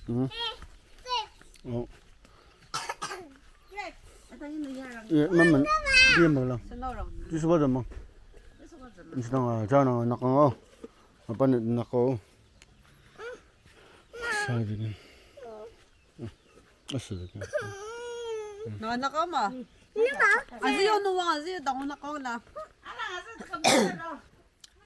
어. 예, 만만 뒤에 먹라. 주스 받아 먹. 주당아, 자나 나가. 아빠는 나가. 사이드는. asal kan. Nak kau mah? Aziz yang nuang Aziz dah nak kau na.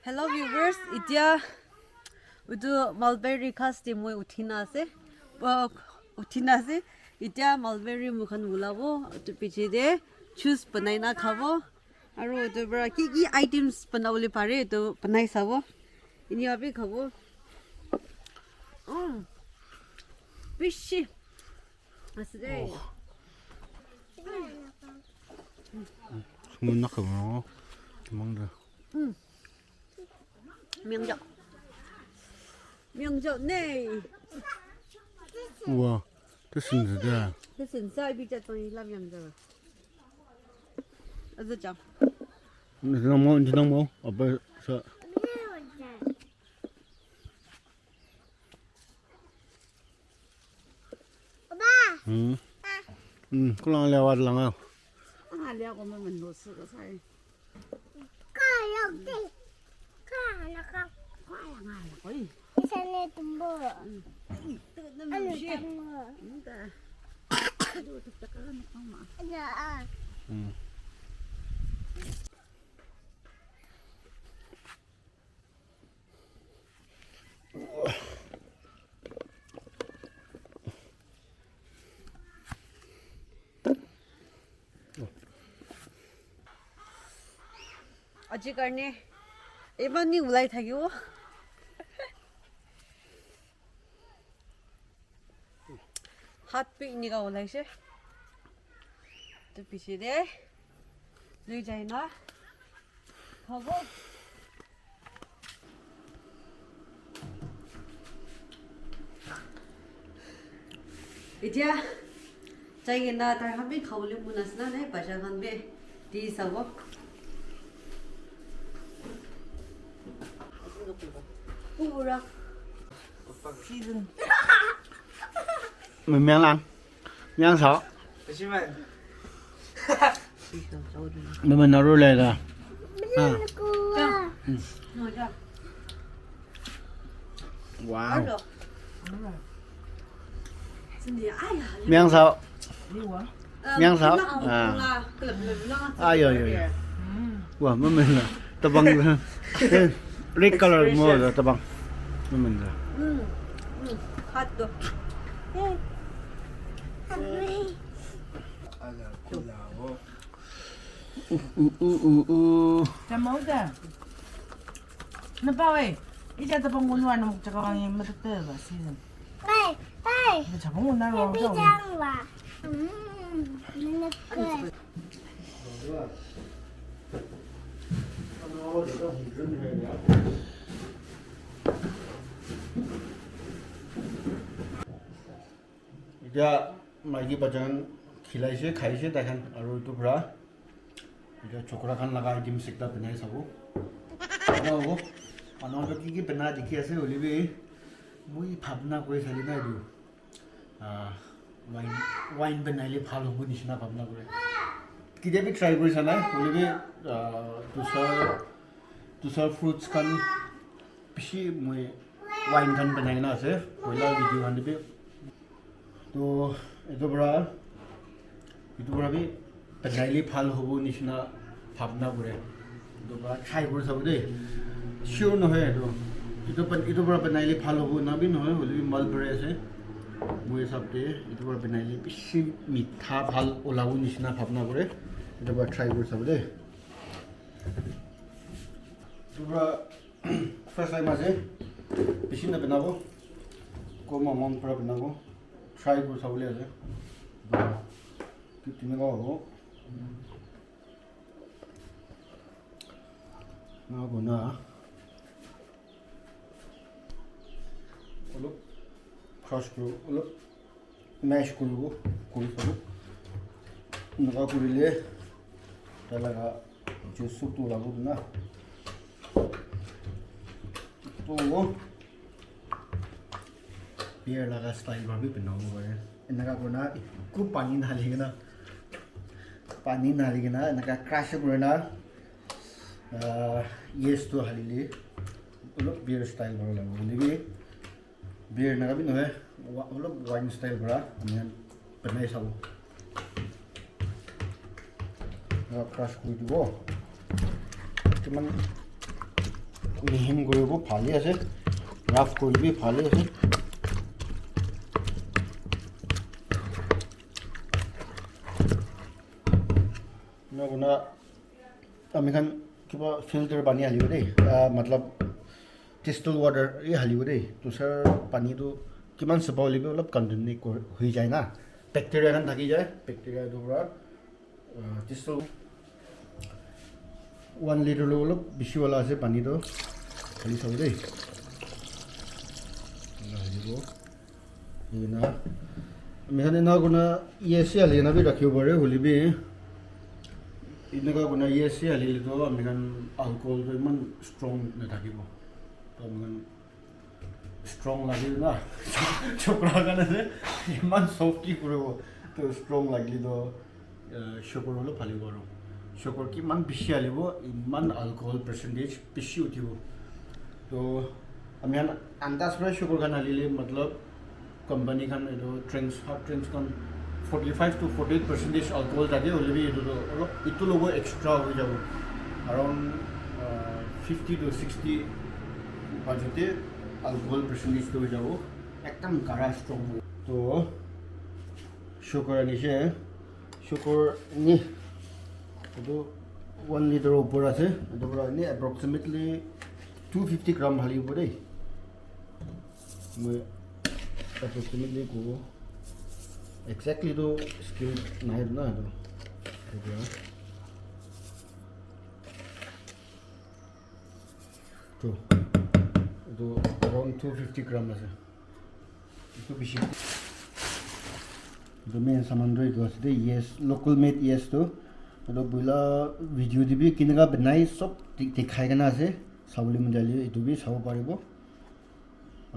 Hello viewers, itia udu mulberry custom moi uthina ase. Uthina ase. Itia mulberry mukhan bulabo tu piche de juice banai na khabo. Aro udu bra ki items banawle pare to banai sabo. Ini api khabo. Fishy. Asde. Mun nak mo. Mangda. 명적. 명적 네. 우와. 됐습니다. 무슨 사이비자 돈이 라면적. 어쩌죠? 지당 뭐. 아빠 사. kurang lewat lang ah. Lihat kau memang dosa ke saya. Kalau deh, kalau kau Oi, sana tumbuh, anu sih. tumbuh, Entah. Aduh, tekan mama. ada. अजी करने एबा नि उलाई थाक्यो हात पे निका उलाई से तो पीछे दे ले जाए ना खाबो इतिया चाहिए ना तार हम भी खाओले मुनासना नहीं पचा खान बे ती सबो Pura. Season. Mình miếng ăn. Miếng sáu. Mình Naroe lên rồi. Wow. Miếng sáu. Miếng sáu. À. Ai rồi. Wow, mình là tập bằng red color mo da tabang. Naman da. Hot do. Mau dah. Nampak weh? Ija tapang gunuan mo tsaka kang matutol ba season. Hey, hey, Tsaka mo na ro. bilang ba? Minat. এতিয়া মাইকী বাচ্চাখান খিলাইছে খাইছে তাইখান আৰু এইটো পৰা এতিয়া চকৰাখান লগা items একটা বনাই চাব হ'ব মানুহৰ কি কি বনাই দেখি আছে হ'লিবি মই ভাৱনা কৰি চালি না এইটো ৱাইন বনাইলে ভাল হ'ব নিচিনা ভাৱনা কৰে কেতিয়াবা ট্ৰাই কৰিছা নাই হ'লিবি তুষাৰ ফ্ৰুটছ খান বেছি মই ৱাইন খান বনাই না আছে পহিলা ভিডিঅ' খান দিবি তো এইটোৰ পৰা বি বনাইলে ভাল হ'ব নিচিনা ভাৱনা কৰে এইটোৰ পৰা ট্ৰাই কৰি চাব দেই চিয়'ৰ নহয় এইটোৰ পৰা বনাইলে ভাল হ'ব নাবি নহয় হ'লেবি মালবেৰী আছে মোৰ হিচাপতে এইটোৰ পৰা বনাইলে বেছি মিঠা ভাল ওলাব নিচিনা ভাৱনা কৰে এইটোৰ পৰা ট্ৰাই কৰি চাব দেই এইটোৰ পৰা ফাৰ্ষ্ট টাইম আছে বেছি নবনাব কম এমাউণ্ট পৰা বনাব ট্ৰাই কৰি চাবলৈ আছে তেনেকুৱা হ'ব বনোৱা অলপ ক্ৰাছ কৰিব অলপ মেছ কৰিব কৰি চাব এনেকুৱা কৰিলে তাৰ লগা জুচটো ওলাব না তো beer laga style bhabi banao bare enaka kona ku pani naligena enaka crush kurena yes to halili ulo beer style baro lago libi beer naga bi nohe ulo wine style bara amian banai sabo na crush kuri dibo cuman মিহিন কৰিব ভালে আছে rough করবি ভালে আছে না আমি খান কিবা filter পানী হালিব দেই মতলব টেস্টল ওয়াটার এই হালিব দেই তুষার পানীটো কিমান চাফা হলিব অলপ কন্টেমিনেট হৈ যায় না ব্যাকটেরিয়া খান থাকি যায় ব্যাকটেরিয়াটো পৰা টেস্টল 1 লিটাৰ অলপ বেছি वाला আছে পানীটো খালি চাব দেই হালিব ইনা মেহনে না কোনা ইয়েসি হালিনা বি ৰাখিব পাৰে হলিবি ইনকা কোনা ইয়েসি হালিলে তো আমি কান অ্যালকোহল তো ইমান স্ট্রং নাথাকিব তো আমি কান স্ট্রং লাগিল না চোকৰা কাৰণে ইমান সফটি কৰিব তো স্ট্ৰং লাগিলে তো শুকৰ হলো ফালিব আৰু শুকৰ কিমান বেছি আলিব ইমান অ্যালকোহল পাৰ্সেন্টেজ বেছি উঠিব তো আমি আন্দাজ পৰা শুকৰ খান আলিলে মতলব কোম্পানী খান এটো trans hot trans Khan 45 to 48% alcohol থাকে হলিবি ইটো লব এক্সট্রা হৈ যাব around 50 to 60 বাজতে alcohol percentage হৈ যাব একদম কাৰা স্ট্ৰং তো শুকৰ আনিছে শুকৰ নি এটো 1 লিটাৰ ওপৰ আছে এটো পৰা নি approximately 250 গ্রাম হালিব দেই মই approximately co exactly to skill nahi na to around 250 gram ase to bishi the main saman roi go ase yes local made yes to to bula video dibi kinaga banai sob dikhai gana ase sabuli munjali etu bi sabo paribo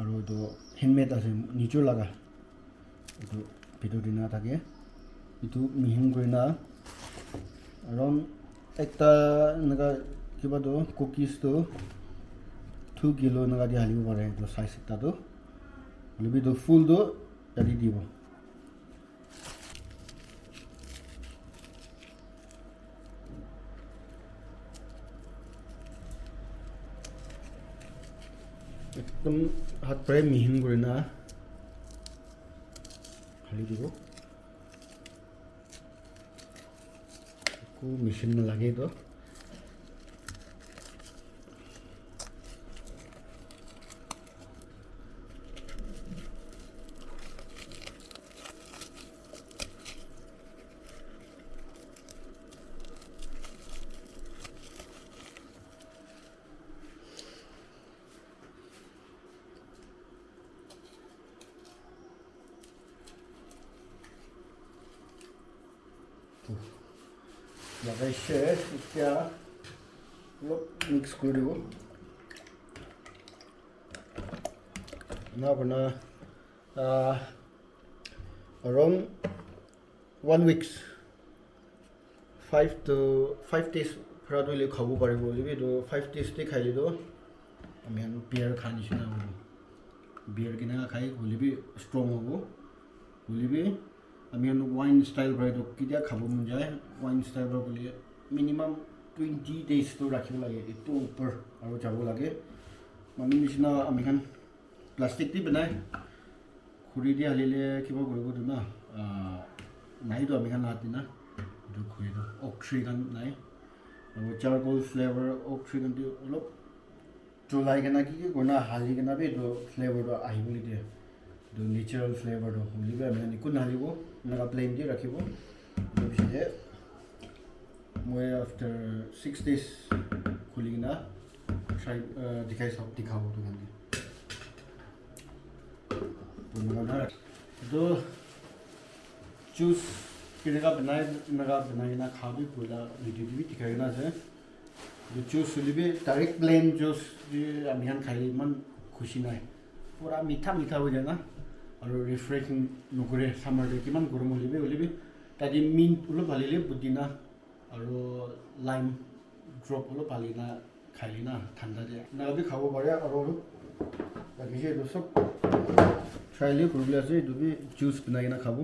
aru to handmade ase nicho laga etu video দিনা থাকে ইটো মিহিন Kareena around একটা নগা কিবা তো cookies তো 2 kilo Naga দি হালিব পাৰে তো size এটা তো লবি তো ফুল তো দাদি দিব একদম হাত পৰে মিহিন কৰিনা খালি দিব কো মেশিন না লাগে তো লাগাইছে এতিয়া অলপ মিক্স কৰি দিব না বনা around 1 weeks 5 days পৰা দলে খাব পাৰিব লিবি তো 5 days তে খাইলি তো আমি বিয়াৰ খানিছ না বিয়াৰ কিনা খাই হলিবি স্ট্রং হ'ব হলিবি আমি ওয়াইন স্টাইল ব্রাইড কিতিয়া খাব মন যায় ওয়াইন স্টাইল বলি মিনিমাম 20 days তো রাখিব লাগে এটো উপর আৰু যাব লাগে মানে নিচিনা আমি খান প্লাষ্টিক দি বনাই খুৰি দি হালিলে কিবা কৰিব তো না নাই তো আমি খান হাত না এটো খুৰি তো অক্সি খান নাই আৰু চাৰকোল ফ্লেভাৰ অক্সি খান দি অলপ জলাই কেনা কি কোনা হালি কেনা বি তো ফ্লেভাৰটো আহিবলি দিয়ে the natural flavor do libe amani kun halibo naga plain di rakhibo bishide moi after 6 days khulina try dikhai sab dikhabo to gandi to naga do juice kinega banai na khabi pula video bi dikhai na se the juice libe direct plain juice di ami han khai man khushi nai pura mitha mitha ho jana আৰু refreshing নকৰে সামাৰতে কিমান গৰম হলিবি তাদি মিন অলপ ভালিলে পুদিনা আৰু লাইম drop অলপ ভালিনা খাইলি না ঠাণ্ডা দিয়ে নাবি খাব পাৰে আৰু বাকি এইটো সব ট্ৰাইলি কৰিবলৈ আছে এইটো বি জুচ বনাই কিনে খাব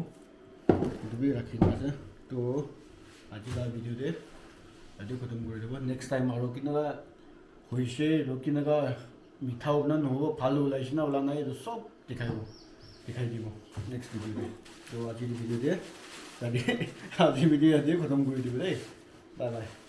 এইটো বি ৰাখি আছে তো আজি তাৰ ভিডিঅ'তে আজি খতম কৰি দিব নেক্সট টাইম আৰু কিনাবা হৈছে কিনাবা মিঠা ওলা নহ'ব ভাল ওলাইছে না ওলা নাই এইটো সব দেখাই দিব নেক্সট ভিডিঅ'তে তো আজিৰ ভিডিঅ'তে আজি ভিডিঅ' খতম কৰি দিব দেই বাই বাই